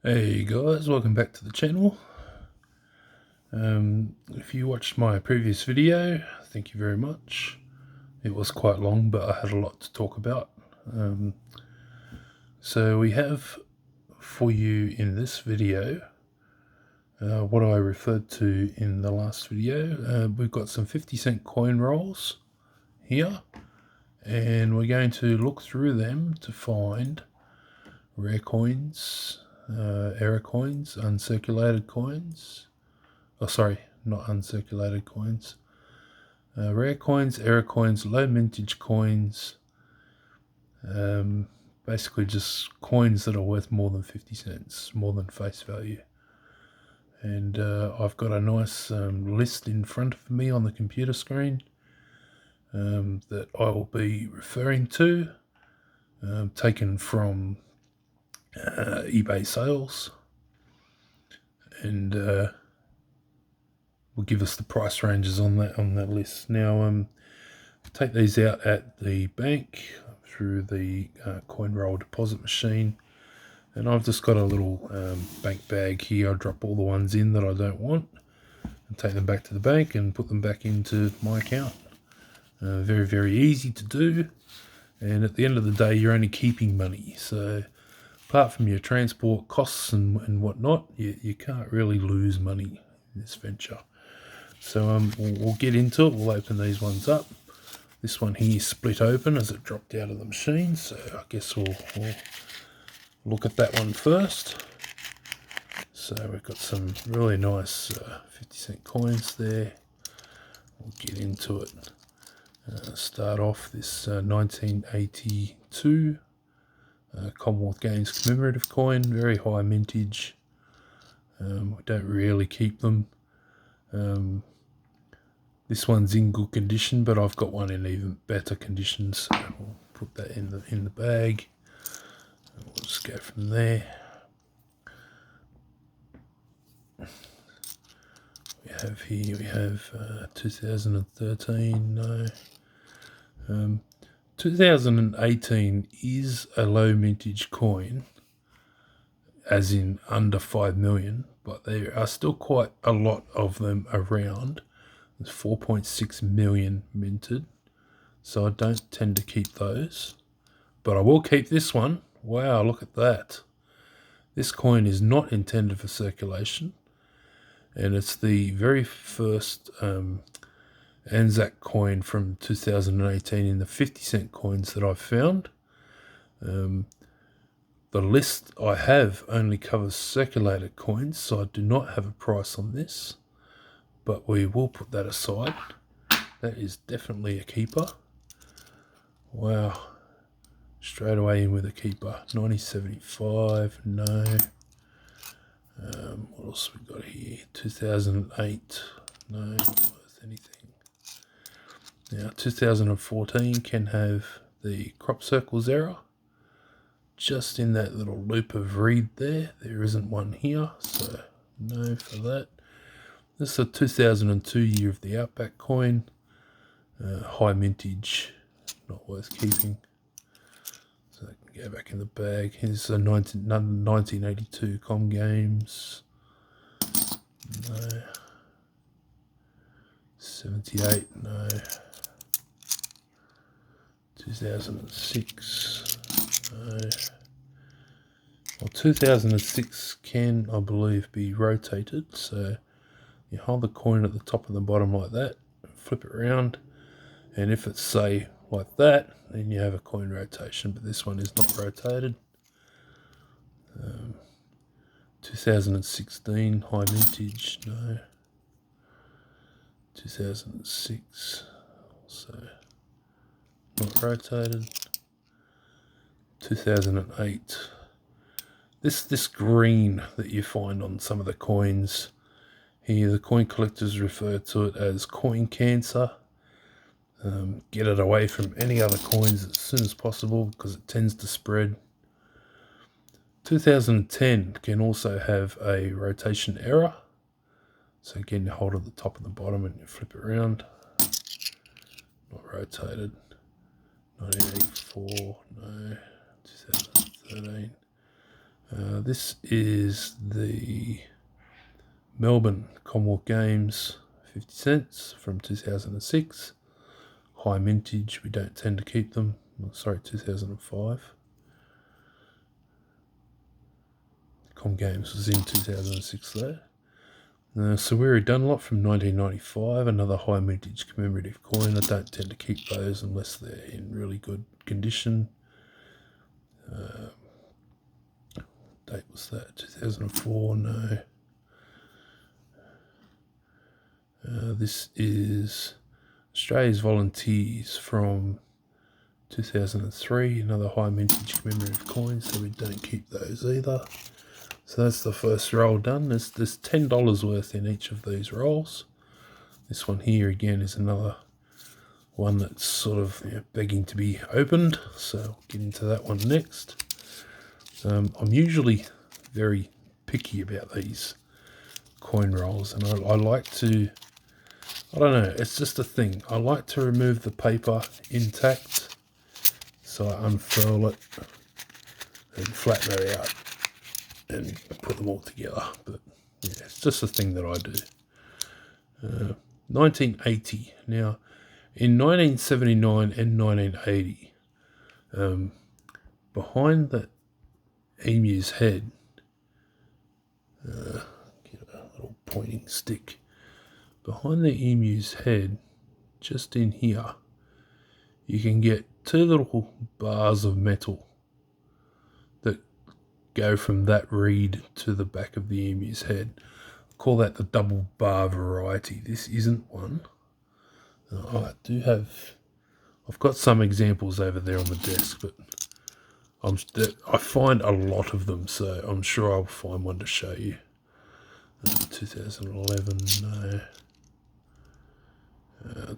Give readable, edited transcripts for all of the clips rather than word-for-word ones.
Hey guys, welcome back to the channel. If you watched my previous video, thank you very much. It was quite long, but I had a lot to talk about. So we have for you in this video what I referred to in the last video. We've got some 50-cent coin rolls here, and we're going to look through them to find rare coins, error coins, uncirculated coins. Oh, sorry, not uncirculated coins. Rare coins, error coins, low mintage coins. Basically just coins that are worth more than 50 cents, more than face value. And I've got a nice list in front of me on the computer screen that I will be referring to, taken from eBay sales, and will give us the price ranges on that list. Now, take these out at the bank through the coin roll deposit machine, and I've just got a little bank bag here. I drop all the ones in that I don't want and take them back to the bank and put them back into my account. Very, very easy to do, and at the end of the day you're only keeping money, so apart from your transport costs and whatnot, you can't really lose money in this venture. So we'll get into it. We'll open these ones up. This one here split open as it dropped out of the machine, so I guess we'll look at that one first. So we've got some really nice 50-cent coins there. We'll get into it. Start off this 1982 Commonwealth Games commemorative coin, very high mintage. I don't really keep them. This one's in good condition, but I've got one in even better condition, so we'll put that in the bag. And we'll just go from there. We have 2013. No. 2018 is a low mintage coin, as in under 5 million, but there are still quite a lot of them around. There's 4.6 million minted, so I don't tend to keep those, but I will keep this one. Wow, look at that. This coin is not intended for circulation, and it's the very first Anzac coin from 2018 in the 50-cent coins that I've found. The list I have only covers circulated coins, so I do not have a price on this, but we will put that aside. That is definitely a keeper. Wow, straight away in with a keeper. 1975, no. What else we got here? 2008, no, not worth anything. Now 2014 can have the crop circles error, just in that little loop of reed there. There isn't one here, so no for that. This is a 2002 year of the Outback coin, high mintage, not worth keeping. So that can go back in the bag. Here's a 1982 Com Games. No. 78, no. 2006, no. Well, 2006 can, I believe, be rotated, so you hold the coin at the top and the bottom like that, flip it around, and if it's, say, like that, then you have a coin rotation, but this one is not rotated. 2016, high mintage, no. 2006, also not rotated. 2008. This green that you find on some of the coins here, the coin collectors refer to it as coin cancer. Get it away from any other coins as soon as possible because it tends to spread. 2010 can also have a rotation error. So again, you hold at the top and the bottom and you flip it around. Not rotated. 1984, no. 2013. This is the Melbourne Commonwealth Games 50 cents from 2006. High mintage, we don't tend to keep them. Sorry, 2005. Com Games was in 2006 though. Sawiri Dunlop from 1995, another high mintage commemorative coin. I don't tend to keep those unless they're in really good condition. Date was that 2004? No. This is Australia's Volunteers from 2003, another high mintage commemorative coin, so we don't keep those either. So that's the first roll done. There's $10 worth in each of these rolls. This one here again is another one that's sort of begging to be opened, so I'll get into that one next. I'm usually very picky about these coin rolls, and I like to, I don't know, it's just a thing. I like to remove the paper intact, so I unfurl it and flatten it out and put them all together. But yeah, it's just a thing that I do. 1980. Now, in 1979 and 1980, behind the emu's head, get a little pointing stick. Behind the emu's head, just in here, you can get two little bars of metal that go from that reed to the back of the emu's head. I call that the double bar variety. This isn't one. I've got some examples over there on the desk, but I find a lot of them, so I'm sure I'll find one to show you. 2011, no.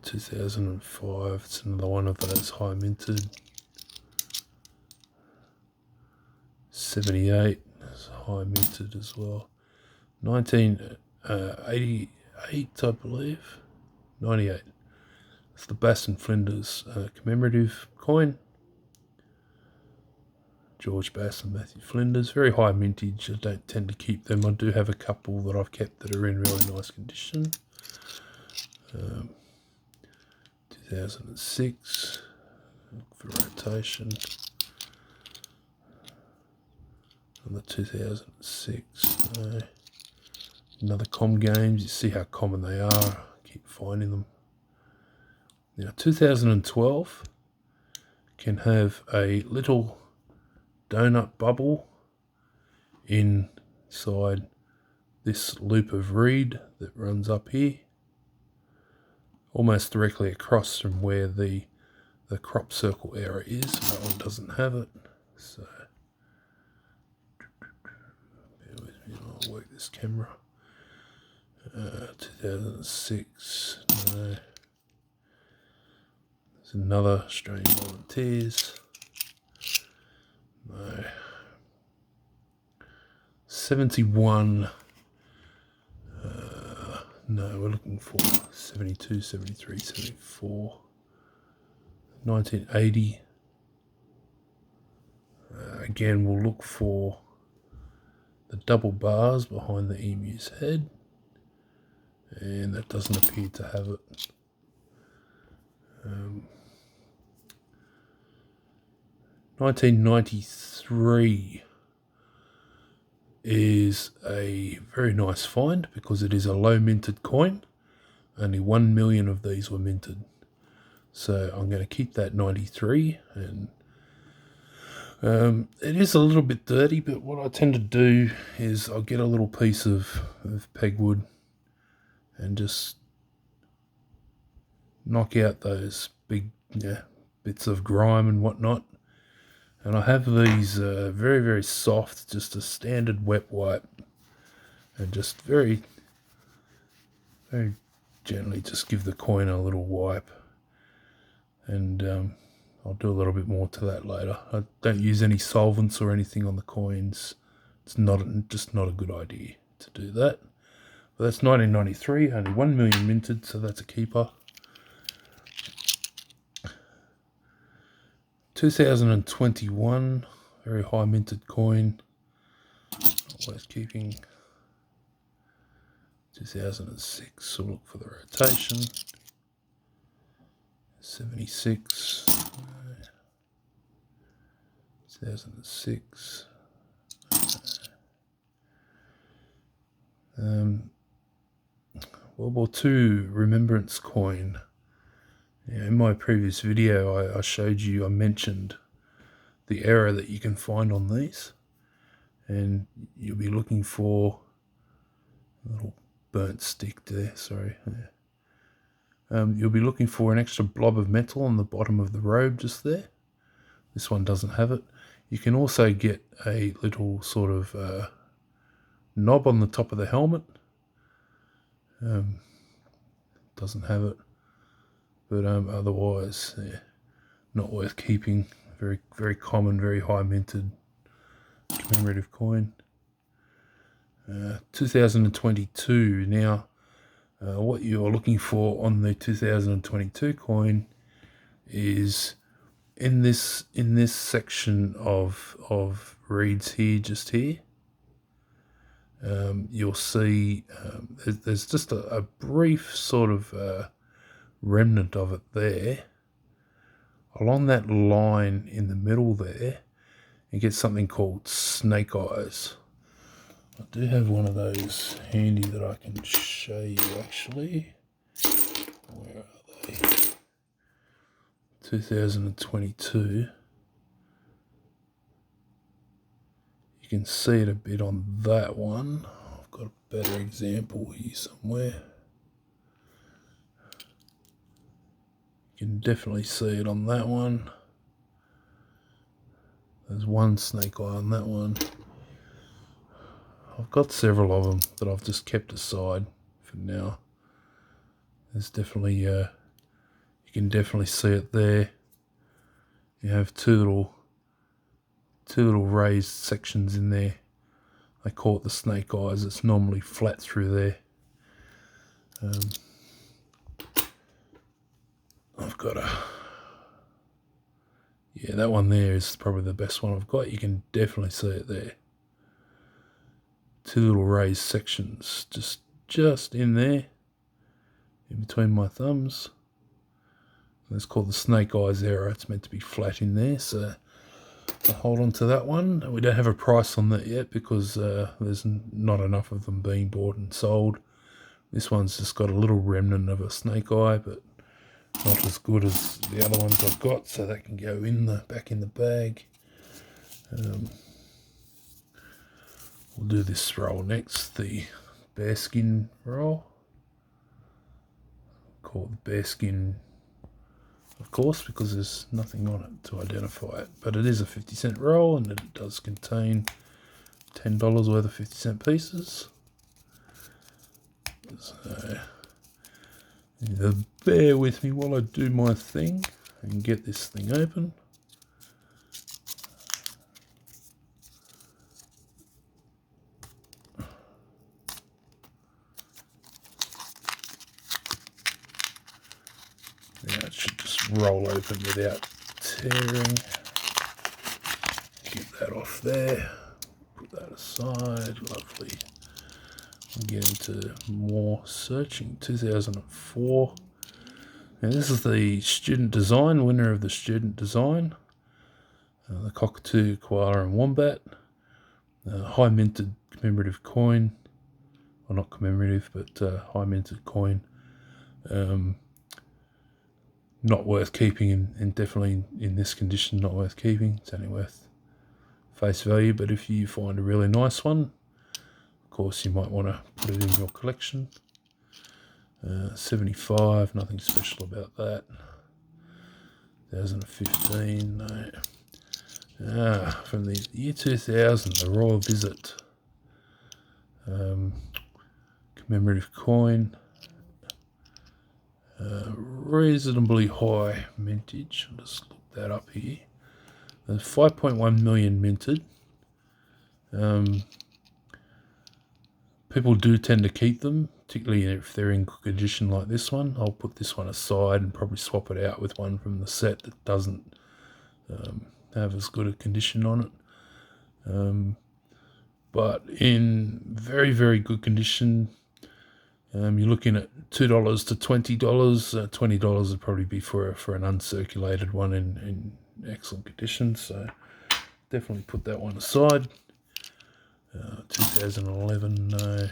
2005, it's another one of those high minted. 78, it's high minted as well. 1988, I believe. 98. It's the Bass and Flinders commemorative coin. George Bass and Matthew Flinders. Very high mintage. I don't tend to keep them. I do have a couple that I've kept that are in really nice condition. 2006. Look for rotation. On the 2006. No. Another Com Games. You see how common they are. I keep finding them. Now, 2012 can have a little donut bubble inside this loop of reed that runs up here, almost directly across from where the crop circle area is. That one doesn't have it, so bear with me, I'll work this camera. 2006, no. There's another Australian Volunteers. No. 71. No, we're looking for 72, 73, 74. 1980. Again, we'll look for the double bars behind the emu's head. And that doesn't appear to have it. 1993 is a very nice find because it is a low minted coin. Only 1 million of these were minted. So I'm going to keep that 93, and it is a little bit dirty, but what I tend to do is I'll get a little piece of pegwood and just knock out those big bits of grime and whatnot. And I have these very, very soft, just a standard wet wipe, and just very, very gently just give the coin a little wipe. And I'll do a little bit more to that later. I don't use any solvents or anything on the coins. It's just not a good idea to do that. But that's 1993, only 1 million minted, so that's a keeper. 2021, very high minted coin. worth keeping. 2006, we'll look for the rotation. 76. 2006. World War II Remembrance Coin. In my previous video, I showed you, I mentioned the error that you can find on these, and you'll be looking for a little burnt stick there, sorry. You'll be looking for an extra blob of metal on the bottom of the robe just there. This one doesn't have it. You can also get a little sort of knob on the top of the helmet. Doesn't have it, but otherwise, yeah, not worth keeping. Very, very common, very high minted commemorative coin. 2022. Now, what you're looking for on the 2022 coin is in this section of reeds here, just here. You'll see there's just a brief sort of remnant of it there. Along that line in the middle there, you get something called snake eyes. I do have one of those handy that I can show you actually. Where are they? 2022. You can see it a bit on that one. I've got a better example here somewhere. You can definitely see it on that one. There's one snake eye on that one. I've got several of them that I've just kept aside for now. There's definitely, you can definitely see it there. You have two little raised sections in there. They call it the snake eyes. It's normally flat through there. I've got yeah, that one there is probably the best one I've got. You can definitely see it there. Two little raised sections just in there, in between my thumbs. That's called the snake eyes error. It's meant to be flat in there, so I'll hold on to that one. We don't have a price on that yet because there's not enough of them being bought and sold. This one's just got a little remnant of a snake eye, but not as good as the other ones I've got, so that can go in back in the bag. We'll do this roll next, the bearskin roll. Call it the bearskin, of course, because there's nothing on it to identify it. But it is a 50-cent roll, and it does contain $10 worth of 50-cent pieces. So, bear with me while I do my thing and get this thing open. Now it should just roll open without tearing. Get that off there. Put that aside. Lovely. We'll get into more searching. 2004. Now this is the student design, winner of the student design. The cockatoo, koala and wombat. High minted commemorative coin. Well, not commemorative, but high minted coin. Not worth keeping, and definitely in this condition not worth keeping. It's only worth face value, but if you find a really nice one, of course you might want to put it in your collection. 75, nothing special about that. 2015, no. From the year 2000, the Royal Visit. Commemorative coin. Reasonably high mintage. I'll just look that up here. There's 5.1 million minted. People do tend to keep them, particularly if they're in good condition like this one. I'll put this one aside and probably swap it out with one from the set that doesn't have as good a condition on it. but in very, very good condition. You're looking at $2 to $20. $20 would probably be for an uncirculated one in excellent condition. So definitely put that one aside. 2011, no.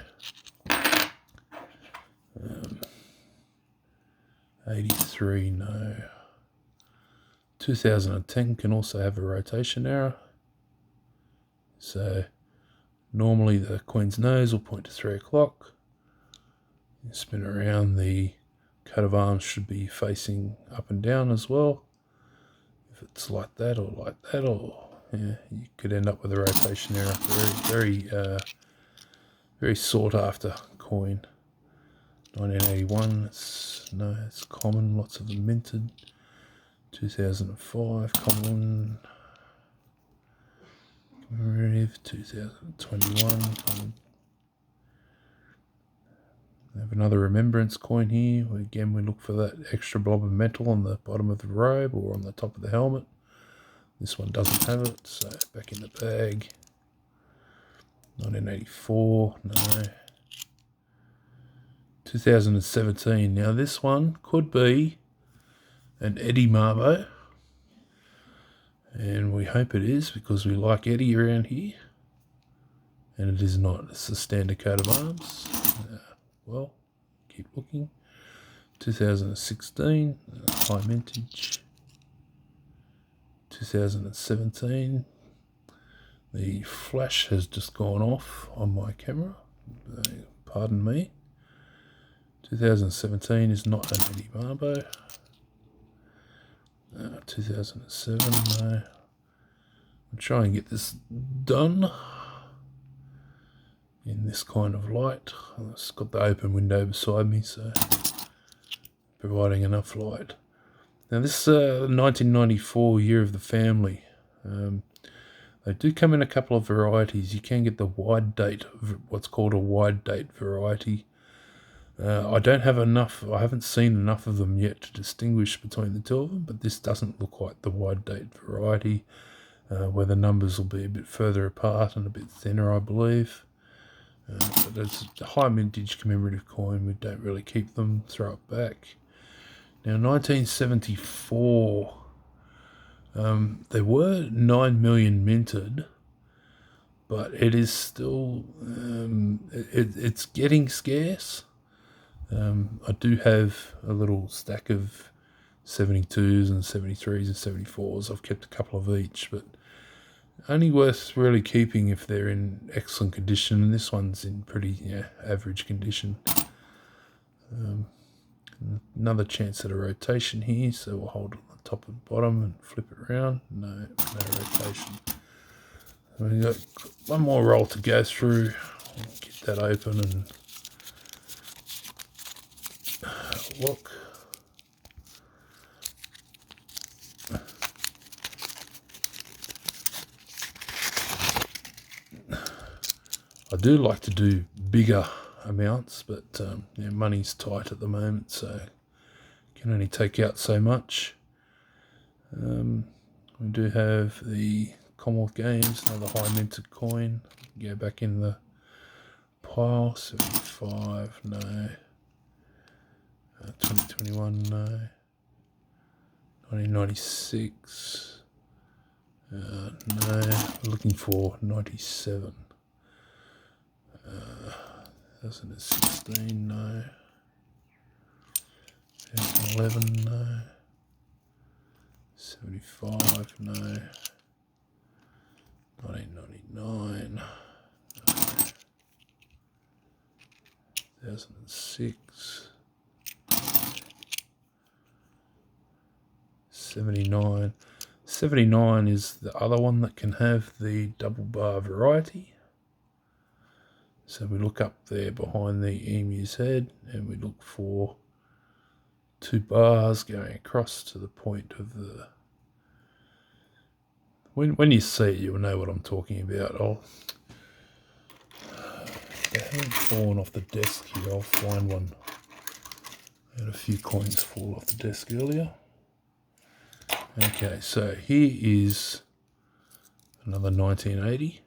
83, no. 2010 can also have a rotation error. So normally the Queen's nose will point to 3 o'clock. You spin around, the coat of arms should be facing up and down as well. If it's like that, or yeah, you could end up with a rotation error. Very sought after coin. 1981, it's common, lots of them minted. 2005, common. 2021, common. We have another remembrance coin here. Again, we look for that extra blob of metal on the bottom of the robe or on the top of the helmet. This one doesn't have it, so back in the bag. 1984, no. 2017. Now this one could be an Eddie Marbo, and we hope it is because we like Eddie around here. And it is not. It's a standard coat of arms. Well, keep looking. 2016, high mintage. 2017. The flash has just gone off on my camera. Pardon me. 2017 is not an Eddie Marbo. 2007, no. I'll try and get this done in this kind of light. It's got the open window beside me, so providing enough light. Now this 1994 Year of the Family. They do come in a couple of varieties. You can get the wide date, what's called a wide date variety. I don't have enough, I haven't seen enough of them yet to distinguish between the two of them, but this doesn't look like the wide date variety, where the numbers will be a bit further apart and a bit thinner, I believe. But it's a high mintage commemorative coin. We don't really keep them, throw it back. Now 1974, there were 9 million minted, but it is still, it's getting scarce. I do have a little stack of 72s and 73s and 74s. I've kept a couple of each, but only worth really keeping if they're in excellent condition, and this one's in pretty average condition. Another chance at a rotation here, so we'll hold it on the top and bottom and flip it around. No rotation. We've got one more roll to go through. I'll get that open and look. I do like to do bigger amounts, but money's tight at the moment, so can only take out so much. We do have the Commonwealth Games, another high minted coin. Go back in the pile. 75, no. 2021, no. 1996, no. We're looking for 97. 2016, no. 2011, no. 75, no. 1999, no. 2006. 79. 79 is the other one that can have the double bar variety. So we look up there behind the emu's head and we look for 2 bars going across to the point of the... When you see it, you'll know what I'm talking about. They haven't fallen off the desk here. I'll find one. I had a few coins fall off the desk earlier. Okay, so here is another 1980.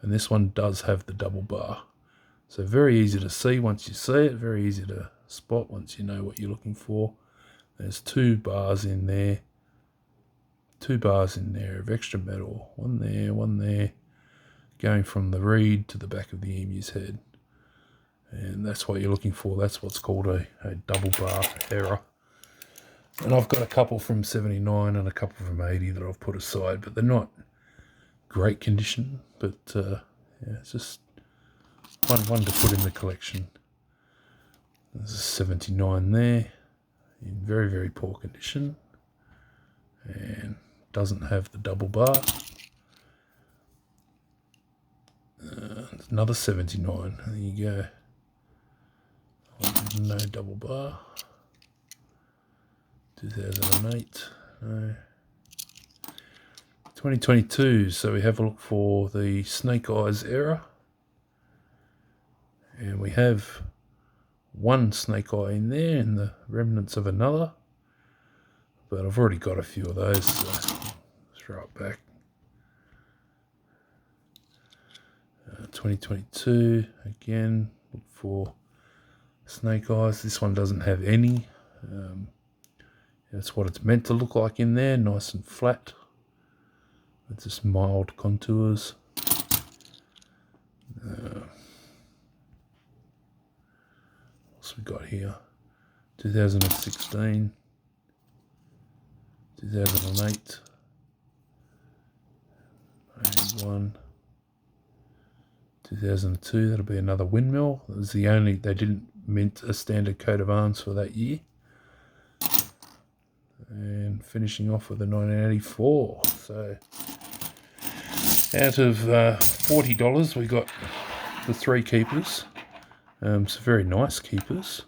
And this one does have the double bar. So very easy to see once you see it, very easy to spot once you know what you're looking for. There's 2 bars in there. 2 bars in there of extra metal. One there, going from the reed to the back of the emu's head. And that's what you're looking for. That's what's called a double bar error. And I've got a couple from 79 and a couple from 80 that I've put aside, but they're not great condition, but yeah, it's just one to put in the collection. There's a 79 there, in very, very poor condition, and doesn't have the double bar. Another 79, there you go. No double bar. 2008, no. 2022, so we have a look for the snake eyes error. And we have one snake eye in there and the remnants of another. But I've already got a few of those, so let's throw it back. 2022, again, look for snake eyes. This one doesn't have any. That's what it's meant to look like in there, nice and flat, with just mild contours. What's we got here? 2016, 2008, 81, 2002. That'll be another windmill. That was the only, they didn't mint a standard coat of arms for that year. And finishing off with a 1984. So out of $40, we got the 3 keepers. Some very nice keepers.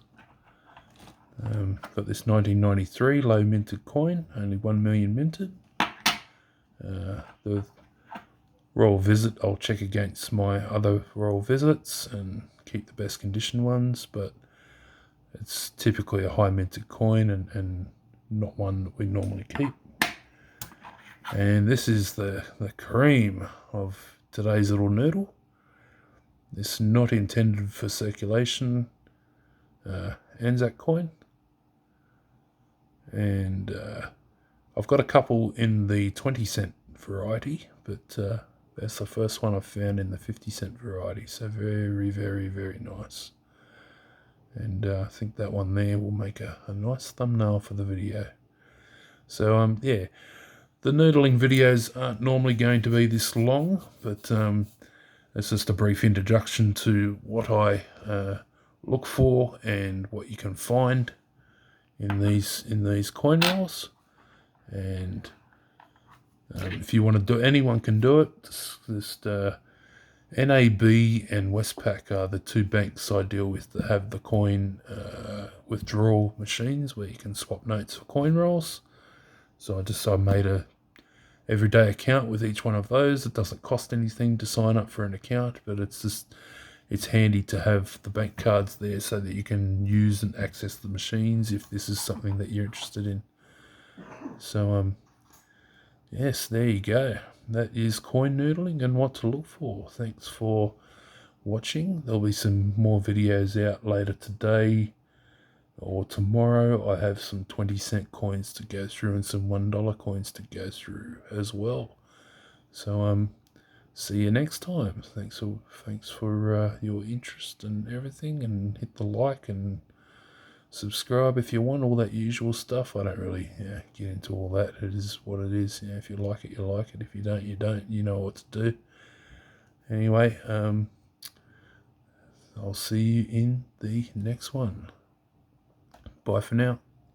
Got this 1993 low minted coin, only 1 million minted. The Royal Visit, I'll check against my other Royal Visits and keep the best condition ones, but it's typically a high minted coin and not one that we normally keep. And this is the cream of today's little noodle. This is not intended for circulation Anzac coin. And I've got a couple in the 20-cent variety, but that's the first one I've found in the 50-cent variety. So very, very, very nice. And I think that one there will make a nice thumbnail for the video. So yeah, the noodling videos aren't normally going to be this long, but it's just a brief introduction to what I look for and what you can find in these coin rolls. And if you want to do, anyone can do it. Just NAB and Westpac are the 2 banks I deal with that have the coin withdrawal machines where you can swap notes for coin rolls. So I made a everyday account with each one of those. It doesn't cost anything to sign up for an account, but it's handy to have the bank cards there so that you can use and access the machines if this is something that you're interested in. So yes, there you go. That is coin noodling and what to look for. Thanks for watching. There'll be some more videos out later today or tomorrow. I have some 20-cent coins to go through and some $1 coins to go through as well. So see you next time. Thanks for your interest and everything, and hit the like and subscribe if you want, all that usual stuff. I don't really get into all that. It is what it is. If you like it, you like it. If you don't, you don't. You know what to do. Anyway, I'll see you in the next one. Bye for now.